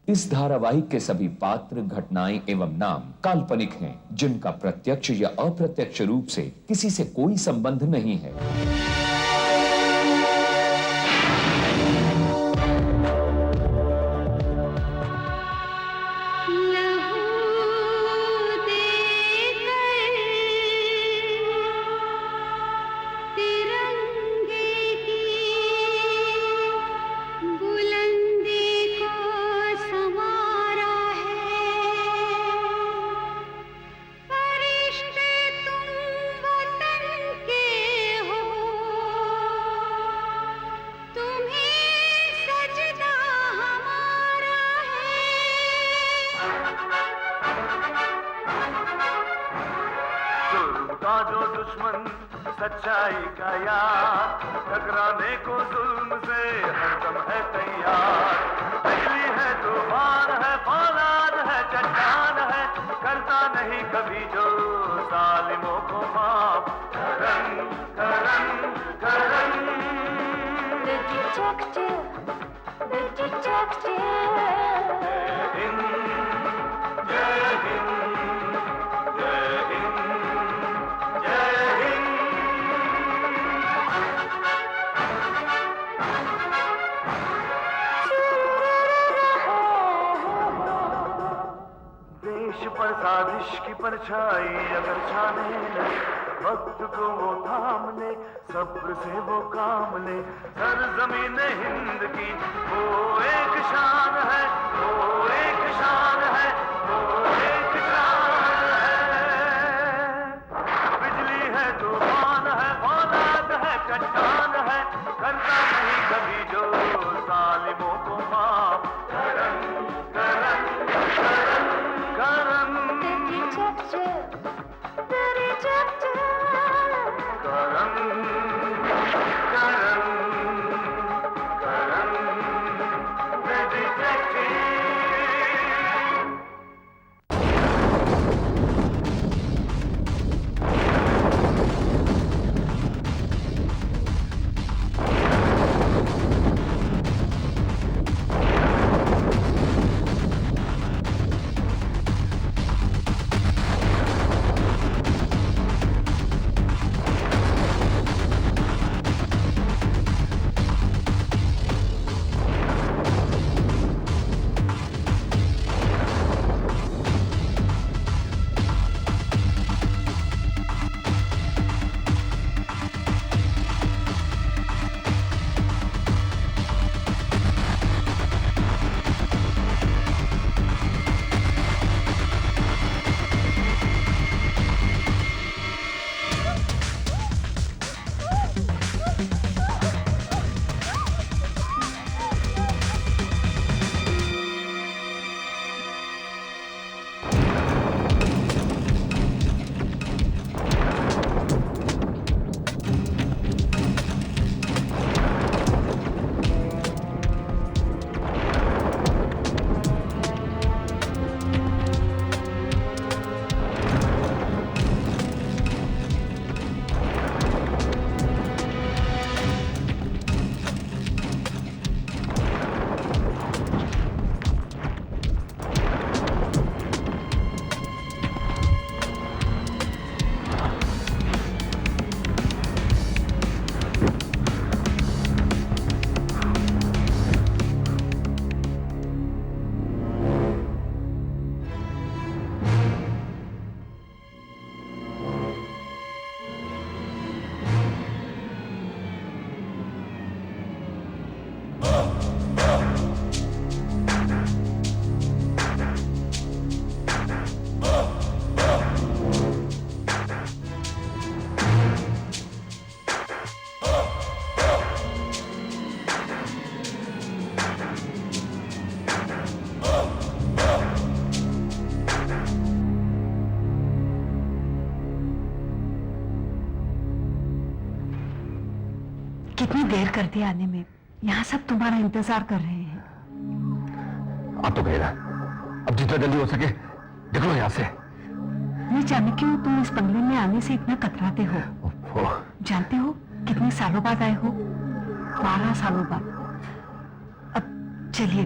इस धारावाहिक के सभी पात्र, घटनाएं एवं नाम काल्पनिक हैं, जिनका प्रत्यक्ष या अप्रत्यक्ष रूप से किसी से कोई संबंध नहीं है। जो दुश्मन सच्चाई का यार, टकराने को जुल्म से हरदम है तैयार। बिजली है, तूफान है, फौलाद है, चट्टान है, करता नहीं कभी जो जालिमों को माफ। Karan Karan Karan The detective, the detective. जय हिंद, जय हिंद, जय हिंद, जय हिंद। देश पर साजिश की परछाई अगर छाने लगे, वक्त को वो थाम ले, सब्र से वो काम ले। सरजमीन हिंद की वो एक शान है, वो एक शान है, वो एक शान है। बिजली है, तूफान है, फौलाद है, चट्टान है, करता नहीं कभी जो जालिमों को माफ। Karan Karan Karan Karan The detective, Karan Karan Karan the detective। कितनी देर कर दी आने में, यहाँ सब तुम्हारा इंतजार कर रहे हैं। अब तो गए ना, अब जितना जल्दी हो सके निकलो यहाँ से। नहीं जाने क्यों तुम इस बंगले में आने से इतना कतराते हो। जानते हो कितने सालों बाद आए हो? 12 सालों बाद। अब चलिए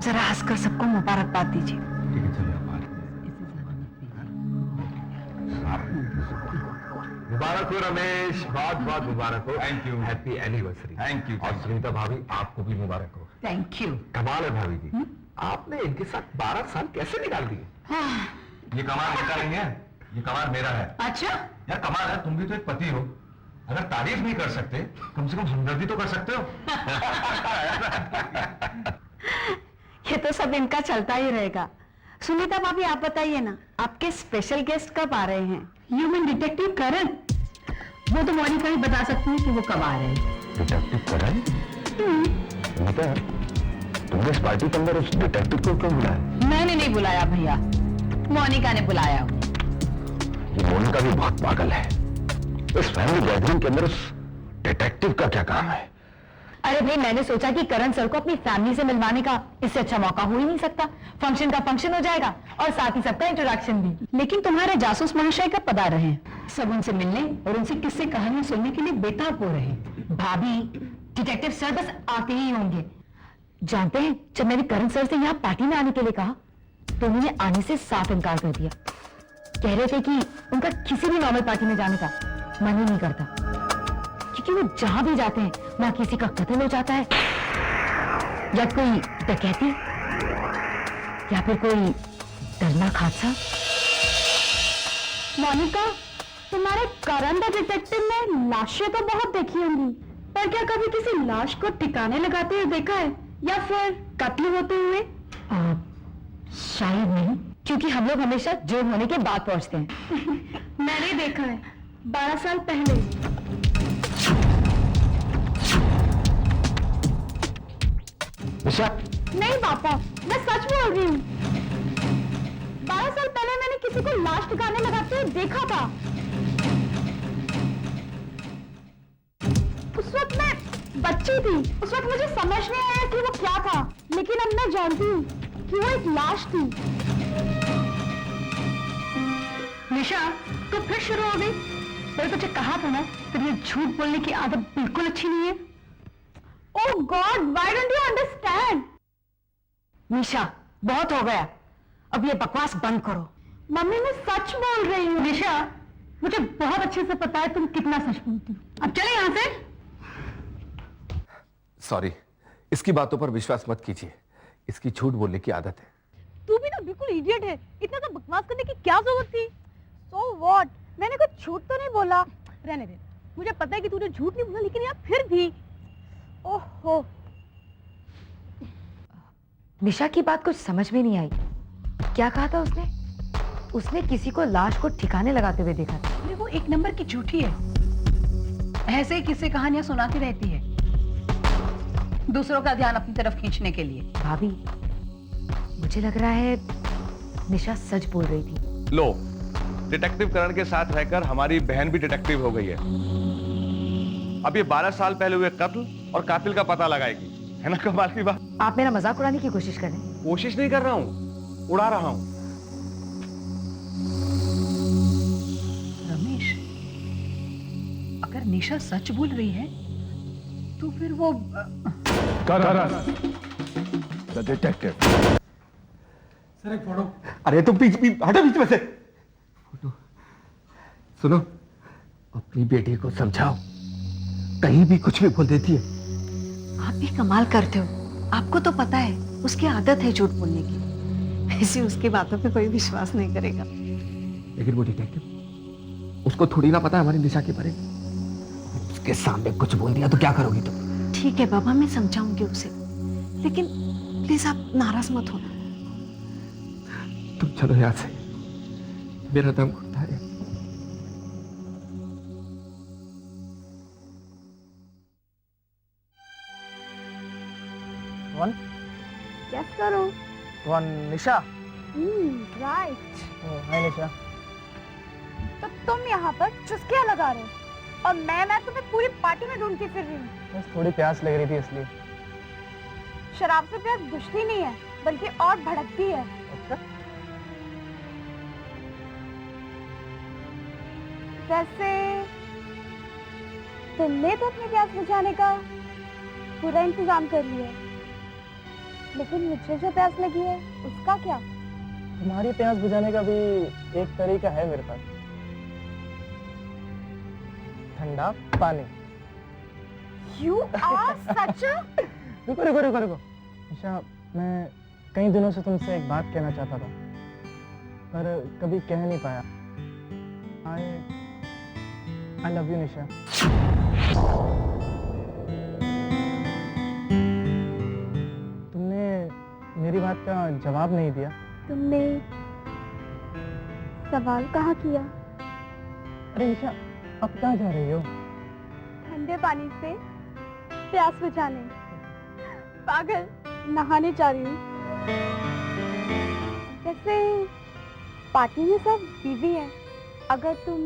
जरा हंसकर सबको मुबारकबाद दीजिए। ठीक है, चलिए मुबारक हो रमेश, बहुत बहुत मुबारक हो। Thank you. Happy anniversary. Thank you. और सुनीता भाभी, आपको भी मुबारक हो। Thank you. कमाल है भाभी जी, आपने इनके साथ 12 साल कैसे निकाल दिए? ये कमाल मेरा नहीं है, ये कमाल मेरा है। अच्छा, यार कमाल है, तुम भी तो एक पति हो, अगर तारीफ नहीं कर सकते कम से कम हमदर्दी तो कर सकते हो। ये तो सब इनका चलता ही रहेगा। सुनीता भाभी, आप बताइए ना, आपके स्पेशल गेस्ट कब आ रहे हैं? ह्यूमन डिटेक्टिव करण। वो तो मोनिका ही बता सकती है कि वो कब आ रहे हैं। डिटेक्टिव करण? सुनीता, तुमने इस पार्टी के अंदर उस डिटेक्टिव को क्यों बुलाया? मैंने नहीं बुलाया भैया, मोनिका ने बुलाया। ये मोनिका भी बहुत पागल है। इस फैमिली गैदरिंग के अंदर उस डिटेक्टिव का क्या काम है? अरे भाई, मैंने सोचा कि करण सर को अपनी फैमिली से मिलवाने का इससे अच्छा मौका हो ही नहीं सकता। फंक्शन का फंक्शन हो जाएगा और साथ ही सबका इंट्रोडक्शन भी। लेकिन तुम्हारे जासूस महाशय कब पधार रहे हैं? सब उनसे मिलने और उनसे किस्से कहानियां सुनने के लिए बेताब हो रहे हैं। भाभी, डिटेक्टिव सर बस आते ही होंगे। जानते हैं, जब मैंने करण सर से यहाँ पार्टी में आने के लिए कहा तो उन्होंने आने से साफ इनकार कर दिया। कह रहे थे कि उनका किसी भी नॉर्मल पार्टी में जाने का मन ही नहीं करता, क्योंकि वो जहां भी जाते हैं वहां किसी का कत्ल हो जाता है, या कोई डकैती, या फिर कोई दर्दनाक हादसा। मोनिका, तुम्हारे करण द डिटेक्टिव में लाशें तो बहुत देखी होंगी, पर क्या कभी किसी लाश को ठिकाने लगाते हुए देखा है, या फिर कत्ल होते हुए? शायद नहीं, क्योंकि हम लोग हमेशा जोड़ होने के बाद पहुंचते हैं। मैंने देखा है 12 साल पहले। निशा, नहीं पापा, मैं सच बोल रही हूँ। 12 साल पहले मैंने किसी को लाश ठिकाने लगाते हुए देखा था। उस वक्त मैं बच्ची थी, उस वक्त मुझे समझ नहीं आया कि वो क्या था, लेकिन अब मैं जानती हूँ कि वो एक लाश थी। निशा, तो फिर शुरू हो गई। मैंने तुझे कहा था ना, तेरी ये झूठ बोलने की आदत बिल्कुल अच्छी नहीं है। Oh God, why don't you understand? निशा, बहुत हो गया, अब ये बकवास बंद करो। मम्मी, मैं सच बोल रही हूँ। निशा, मुझे बहुत अच्छे से पता है तुम कितना सच बोलती हो। अब चले यहाँ से। सॉरी, इसकी बातों पर विश्वास मत कीजिए, इसकी झूठ बोलने की आदत है। तू भी ना बिल्कुल इडियट है, इतना सब बकवास करने की क्या जरूरत थी? So what? मैंने कुछ झूठ तो नहीं बोला। रहने दे, मुझे पता है कि तूने झूठ नहीं बोला, लेकिन यार फिर भी। ओहो, निशा की बात कुछ समझ में नहीं आई। क्या कहा था उसने? उसने किसी को लाश को ठिकाने लगाते हुए देखा था। अरे वो एक नंबर की झूठी है, ऐसे ही किस्से कहानियां सुनाती रहती है, दूसरों का ध्यान अपनी तरफ खींचने के लिए। भाभी, मुझे लग रहा है निशा सच बोल रही थी। लो, डिटेक्टिव करण के साथ रहकर हमारी बहन भी डिटेक्टिव हो गई है। अब ये 12 साल पहले हुए कत्ल और कातिल का पता लगाएगी, है ना कमाल की बात? आप मेरा मजाक उड़ाने की कोशिश कर रहे हैं। कोशिश नहीं कर रहा हूं, उड़ा रहा हूं। रमेश, अगर निशा सच बोल रही है तो फिर वो द डिटेक्टिव। सर एक फोटो। अरे तुम हटो बीच में से। फोटो सुनो, अपनी बेटी को समझाओ, कहीं भी कुछ भी बोल देती है। आप भी कमाल करते हो, आपको तो पता है उसकी आदत है झूठ बोलने की, ऐसे उसकी बातों पे कोई विश्वास नहीं करेगा। लेकिन वो डिटेक्टिव, उसको थोड़ी ना पता है हमारी निशा के बारे में। उसके सामने कुछ बोल दिया तो क्या करोगी तुम? ठीक है बाबा, मैं समझाऊंगी उसे, लेकिन प्लीज आप नाराज मत होना। तुम चलो यहाँ से, मेरा दम घुटता है। वन गेस करो। वन निशा। राइट। हाय निशा। तो तुम यहाँ पर चुस्कियाँ लगा रहे हो और मैं तुम्हें पूरी पार्टी में ढूंढती फिर रही हूँ। बस थोड़ी प्यास लग रही थी इसलिए। शराब से प्यास बुझती नहीं है, बल्कि और भड़कती है। अच्छा, वैसे तुमने तो अपनी प्यास बुझाने का पूरा इंतजाम कर लिया है। लेकिन मुझे जो प्यास लगी है उसका क्या? तुम्हारी प्यास बुझाने का भी एक तरीका है मेरे पास। ठंडा पानी। You are such a... रुको रुको रुको रुको निशा, मैं कई दिनों से तुमसे एक बात कहना चाहता था पर कभी कह नहीं पाया। I love you निशा। तुमने मेरी बात का जवाब नहीं दिया। तुमने सवाल कहाँ किया? अरे निशा, अब कहाँ जा रही हो? ठंडे पानी से प्यास बुझाने। पागल, नहाने जा रही हूँ। वैसे पार्टी में सब बिजी हैं। अगर तुम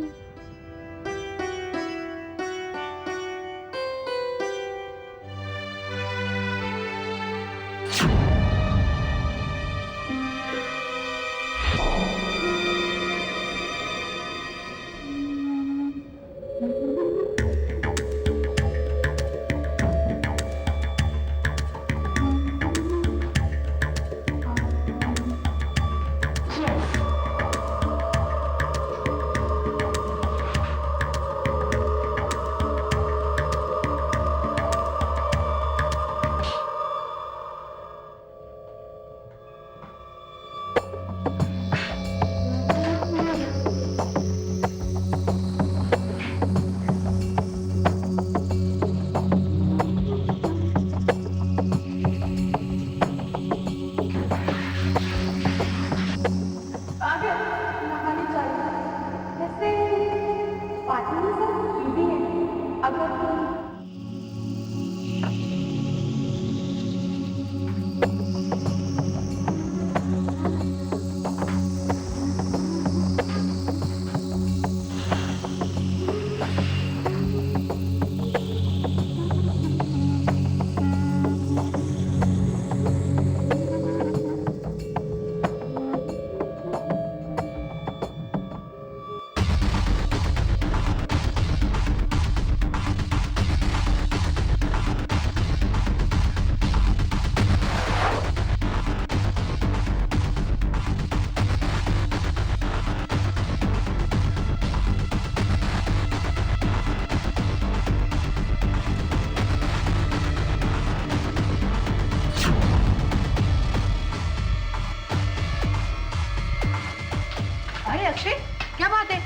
अक्षय, क्या बात है?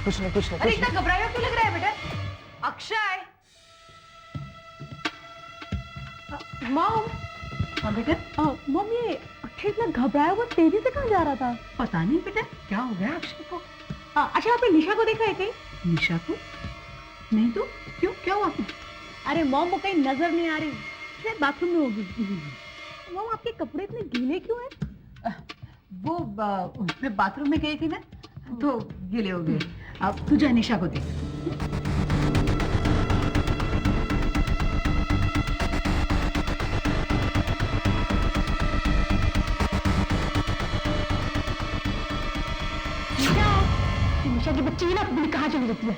कुछ नहीं कुछ नहीं। अरे इतना घबराया क्यों लग रहा है बेटा? अक्षय, मॉम। हाँ बेटा। मम्मी, ये अक्षय इतना घबराया हुआ तेजी से कहाँ जा रहा था? पता नहीं बेटा क्या हो गया अक्षय को। अच्छा, आपने निशा को देखा है कहीं? निशा को? नहीं तो क्यों, क्या हुआ? अरे मॉम, वो कहीं नजर नहीं आ रही, शायद बाथरूम में होगी। मॉम, आपके कपड़े इतने गीले क्यों हैं? वो मैं बाथरूम में गई थी ना तो गीले हो गए। अब तू जा निशा को देख। निशा की बच्ची ना अपनी कहाँ चली जाती है?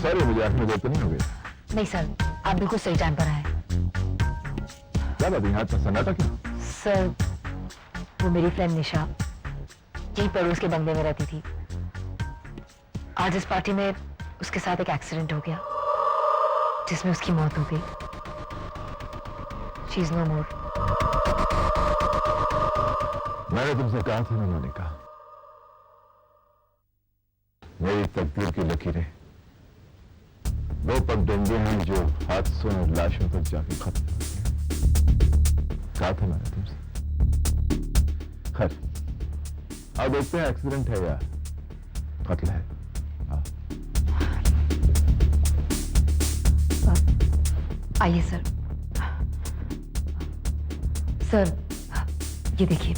सॉरी, मुझे आंख में दर्द नहीं हो गई? नहीं सर, आप बिल्कुल सही जान पर आए। क्या बात है, हाथ में सन्नाटा क्यों? सर, वो मेरी फ्रेंड निशा यही पड़ोस के बंगले में रहती थी। आज इस पार्टी में उसके साथ एक एक्सीडेंट हो गया जिसमें उसकी मौत हो गई। शी इज नो मोर। मैंने तुमसे कहा था ना मोनिका, मेरी तकदीर की लकीरें दो पगडंडे हैं जो हादसों और लाशों तक जाके खत्म। कहा था मैंने तुमसे। खैर, अब देखते हैं एक्सीडेंट है या कत्ल है। आइए सर। सर ये देखिए।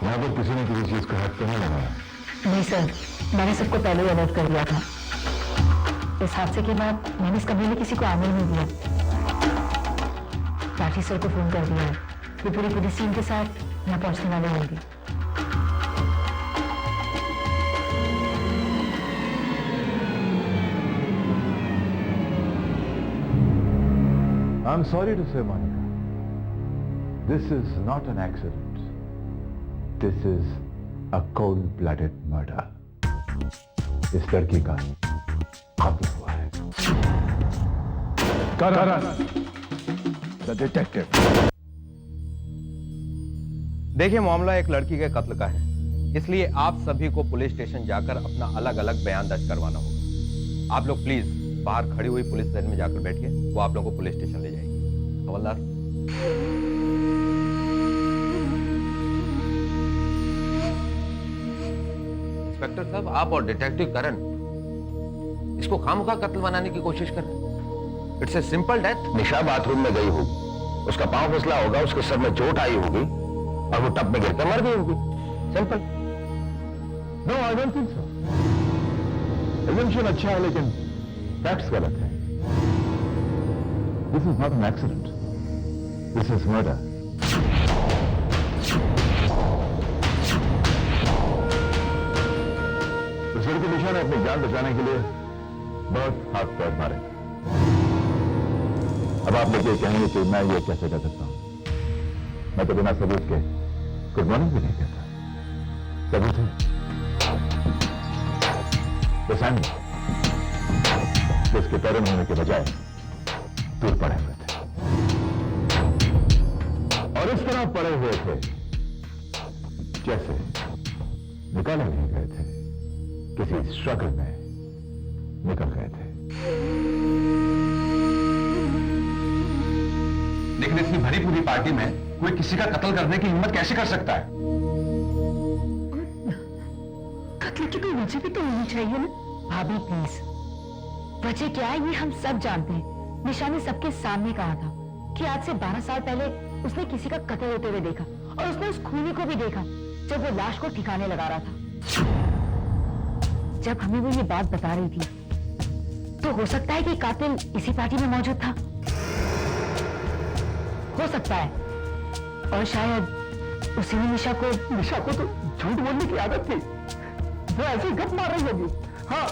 यहाँ पर किसी ने किसी चीज का हाथ तो नहीं लगाया? नहीं सर, मैंने सबको पहले ही अलर्ट कर दिया था। इस हादसे के बाद मैंने इस कमरे में किसी को आने नहीं दिया। राठी सर को फोन कर दिया है, वो पूरी पुलिस टीम के साथ यहाँ पहुंचने वाले होंगे। I'm sorry to say, Monica, this is not an accident. This is a cold-blooded murder. इस लड़की का कत्ल हुआ है। करण, the detective. देखिए, मामला एक लड़की के कत्ल का है, इसलिए आप सभी को पुलिस स्टेशन जाकर अपना अलग अलग बयान दर्ज करवाना होगा। आप लोग प्लीज बाहर खड़ी हुई पुलिस लाइन में जाकर बैठिए, वो आप लोगों को पुलिस स्टेशन ले जाएगी। हवलदार। इंस्पेक्टर साहब, आप और डिटेक्टिव करण इसको खामखा कत्ल बनाने की कोशिश कर रहे हैं। It's a simple death. Nisha bathroom में गई होगी, उसका पांव फिसला होगा, उसके सर में चोट आई होगी और वो टब में गिरकर मर गई होगी। Simple. No, I don't think so. Assumption अच्छा है लेकिन फैक्ट्स गलत है। This is not an accident, this is murder. उस लड़की निशा ने अपनी जान बचाने के लिए बहुत हाथ पैर मारे। अब आप लोग ये कहेंगे कि मैं ये कैसे कर सकता हूं? मैं तो बिना सबूत के गुड मॉर्निंग भी नहीं कहता। सबूत है तो सैंड जिसके पैरों में होने के बजाय दूर पड़े हुए थे, और इस तरह पड़े हुए थे जैसे निकाले नहीं गए थे, किसी स्ट्रगल में निकल गए थे। लेकिन इतनी भरी पूरी पार्टी में कोई किसी का कत्ल करने की हिम्मत कैसे कर सकता है? कत्ल की कोई वजह भी तो होनी चाहिए ना। भाभी प्लीज, वजह क्या है ये हम सब जानते हैं। निशा ने सबके सामने कहा था कि आज से 12 साल पहले उसने किसी का कत्ल होते हुए देखा, और उसने उस खूनी को भी देखा जब वो लाश को ठिकाने लगा रहा था। जब हमें वो ये बात बता रही थी तो हो सकता है कि कातिल इसी पार्टी में मौजूद था, हो सकता है, और शायद उसी ने निशा को तो झूठ बोलने की आदत थी, वो ऐसे ही गप मार रही होगी। हाँ,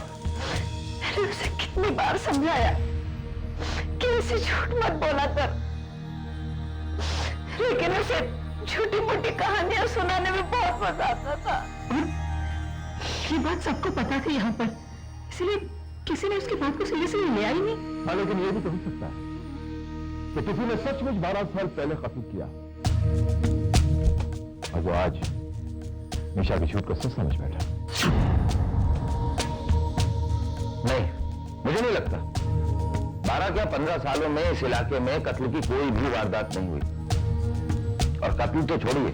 मैंने उसे कितनी बार समझाया कि उसे झूठ मत बोला कर, लेकिन उसे छोटी मोटी कहानियां सुनाने में बहुत मजा आता था। ये बात सबको पता थी यहाँ पर, इसलिए किसी ने उसकी बात को सीरियसली लिया ही नहीं। हाँ, लेकिन ये भी तो हो सकता है कि किसी ने सचमुच 12 साल पहले कत्ल किया और वो आज निशा की झूठ को सच समझ बैठा। नहीं, मुझे नहीं लगता। 12 क्या 15 सालों में इस इलाके में कत्ल की कोई भी वारदात नहीं हुई, और कत्ल तो छोड़िए,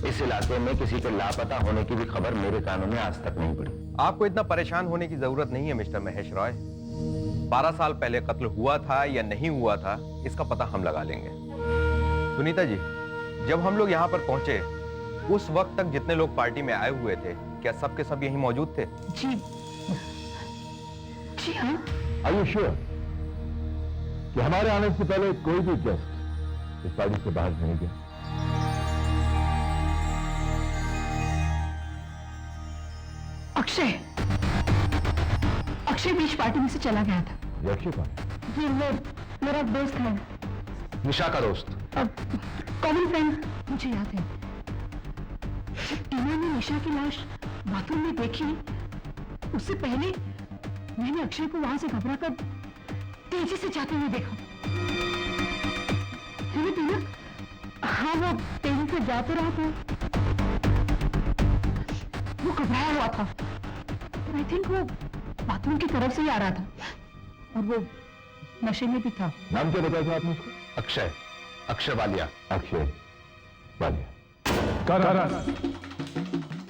इस इलाके में किसी के लापता होने की भी खबर मेरे कानों में आज तक नहीं पड़ी। आपको इतना परेशान होने की जरूरत नहीं है मिस्टर महेश रॉय। 12 साल पहले कत्ल हुआ था या नहीं हुआ था, इसका पता हम लगा लेंगे। सुनीता जी, जब हम लोग यहाँ पर पहुंचे उस वक्त तक जितने लोग पार्टी में आए हुए थे, क्या सब के सब यहीं मौजूद थे? जी हाँ। Are you sure कि हमारे आने से पहले कोई भी गेस्ट इस पार्टी से बाहर नहीं गया? अक्षय बीच पार्टी में से चला गया था। ये अक्षय कौन? ये मेरा दोस्त है, निशा का दोस्त। Common friend. मुझे याद है जब टीना ने निशा की लाश बाथरूम में देखी, उससे पहले मैंने अक्षय को वहां से घबराकर तेजी से जाते हुए देखा। है ना टीना? हाँ, वो तेजी से जा तो रहा था, वो घबराया हुआ था और आई थिंक वो बाथरूम की तरफ से ही आ रहा था और वो नशे में भी था। नाम क्या बताया था आपने उसको? अक्षय, अक्षय वालिया। अक्षय वालिया।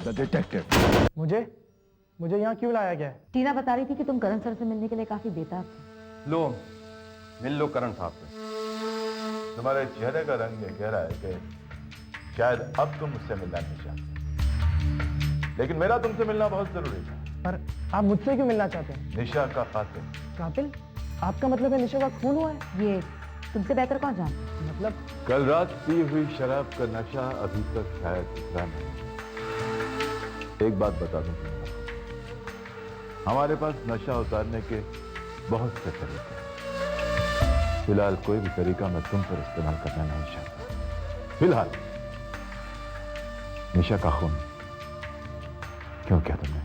The detective. मुझे यहाँ क्यों लाया गया है? टीना बता रही थी कि तुम करण सर से मिलने के लिए काफी बेताब थे। लो, मिल लो करण साहब से। तुम्हारे चेहरे का रंग ये कह रहा है कि शायद अब तुम मुझसे मिलना नहीं चाहते, लेकिन मेरा तुमसे मिलना बहुत जरूरी था। पर आप मुझसे क्यों मिलना चाहते हैं? निशा का कातिल। कातिल? आपका मतलब है निशा का खून हुआ है? ये तुमसे बेहतर कौन जानता? मतलब कल रात पी हुई शराब का नशा अभी तक शायद उतरा नहीं। एक बात बता दूं तुम्हें, हमारे पास नशा उतारने के बहुत से तरीके हैं। फिलहाल कोई भी तरीका मैं तुम पर इस्तेमाल करना नहीं चाहता। फिलहाल निशा का खून क्यों किया तुमने?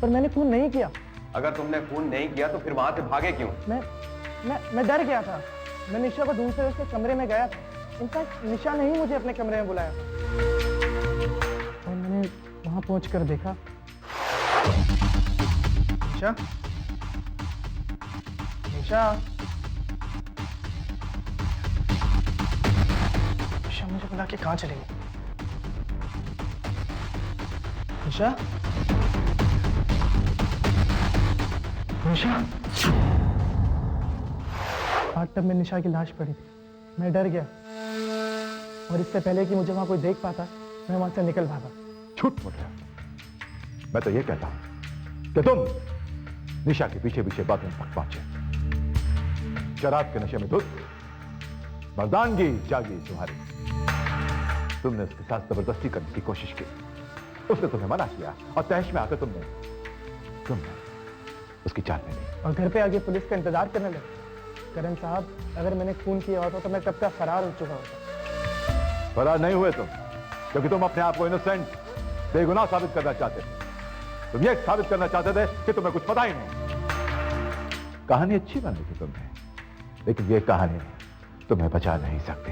पर मैंने खून नहीं किया। अगर तुमने खून नहीं किया तो फिर वहां से भागे क्यों? मैं डर गया था। मैं निशा को ढूंढते हुए उसके कमरे में गया था। इनफैक्ट निशा ने ही मुझे अपने कमरे में बुलाया और मैंने वहां पहुंचकर देखा। निशा, निशा, निशा मुझे बुला के कहाँ चली गई? निशा, निशा। हाथ टब में निशा की लाश पड़ी थी। मैं डर गया और इससे पहले कि मुझे वहां कोई देख पाता, मैं वहां से निकल भागा। झूठ बोल रहे हो। मैं तो ये कहता हूं कि तुम निशा के पीछे पीछे बाथरूम तक पहुंचे। शराब के नशे में धुत, मर्दानगी जागी तुम्हारी। तुमने उसके साथ जबरदस्ती करने की कोशिश की, उसने तुम्हें मना किया और तहश में आकर तुमने उसकी जान ले ली। और घर पे आगे पुलिस का इंतजार करने लगे। करण साहब, अगर मैंने खून किया होता तो मैं कब का फरार हो चुका होता। फरार नहीं हुए तुम, क्योंकि तुम अपने आप को इनोसेंट, बेगुनाह साबित करना चाहते थे। तुम ये साबित करना चाहते थे कि तुम्हें कुछ पता ही नहीं। कहानी अच्छी बनी थी तुमने, लेकिन ये कहानी तुम्हें बचा नहीं सकती।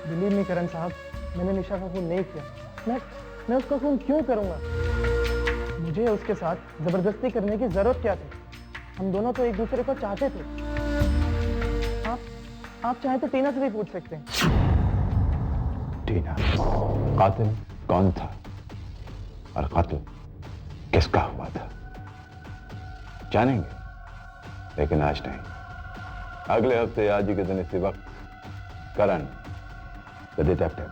बिलीव मी करण साहब, मैंने निशा का खून नहीं किया। मैं उसका खून क्यों करूंगा? मुझे उसके साथ जबरदस्ती करने की जरूरत क्या थी? हम दोनों तो एक दूसरे को चाहते थे। आप चाहे तो टीना से भी पूछ सकते हैं। टीना, कातिल कौन था और कातिल किसका हुआ था जानेंगे, लेकिन आज नहीं। अगले हफ्ते आज ही के दिन इसी वक्त करण द डिटेक्टिव।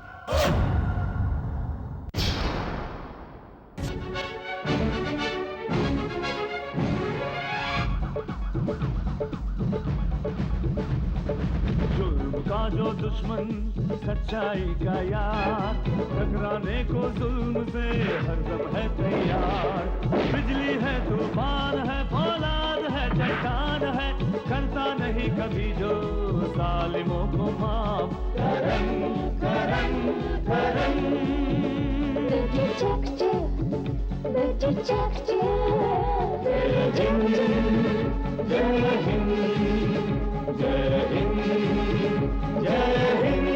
जो दुश्मन सच्चाई का यार, टकराने को जुल्म से हर दम है तैयार। बिजली है, तूफान है, फौलाद है, चट्टान है, करता नहीं कभी जो जालिमों को माफ। करण करण करण जय हिंद, जय हिंद, जय हिंद, जय हिंद।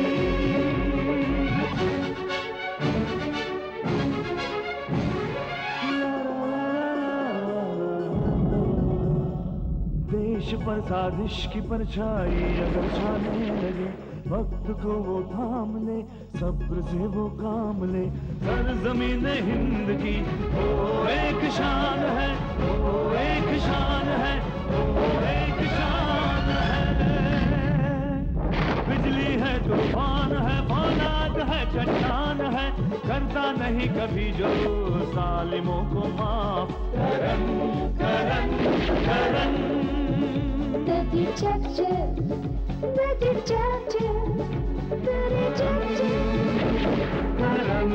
देश पर साजिश की परछाई अगर छाने लगे, वक्त को वो थाम ले, सब्र से वो काम ले। सरज़मीन हिंद की वो एक शान है, वो एक शान है, वो एक शान है। बिजली है, तूफान है, फौलाद है, चट्टान है, करता नहीं कभी जो जालिमों को माफ। Karan Karan Karan The detective, the detective, the detective. Karan